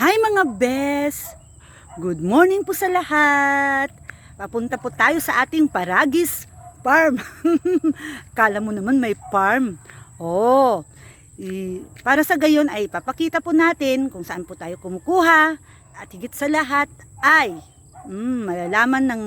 Hi mga bes! Good morning po sa lahat! Papunta po tayo sa ating Paragis Farm. Kala mo naman may farm. Oh, para sa gayon ay papakita po natin kung saan po tayo kumukuha. At higit sa lahat ay malalaman ng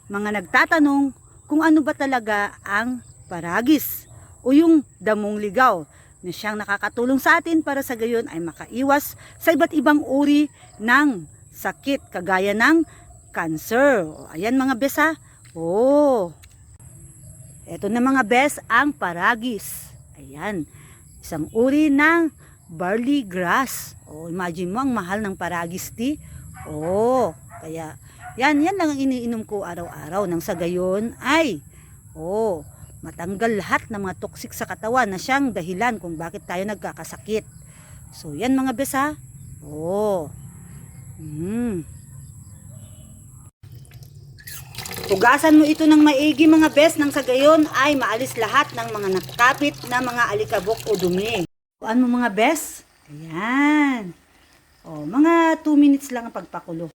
mga nagtatanong kung ano ba talaga ang Paragis o yung damong ligaw na siyang nakakatulong sa atin para sa gayon ay makaiwas sa iba't ibang uri ng sakit kagaya ng cancer. Ayan mga bes ha. Eto na mga bes ang Paragis. Ayan, isang uri ng barley grass. Imagine mo ang mahal ng Paragis tea. Kaya yan lang ang iniinom ko araw-araw nang sa gayon ay matanggal lahat ng mga toxic sa katawan na siyang dahilan kung bakit tayo nagkakasakit. So yan mga bes ha. Hugasan mo ito ng maigi mga bes nang sa gayon ay maalis lahat ng mga nakakapit na mga alikabok o dumi. Ano mga bes? Ayan. Mga 2 minutes lang ang pagpakulo.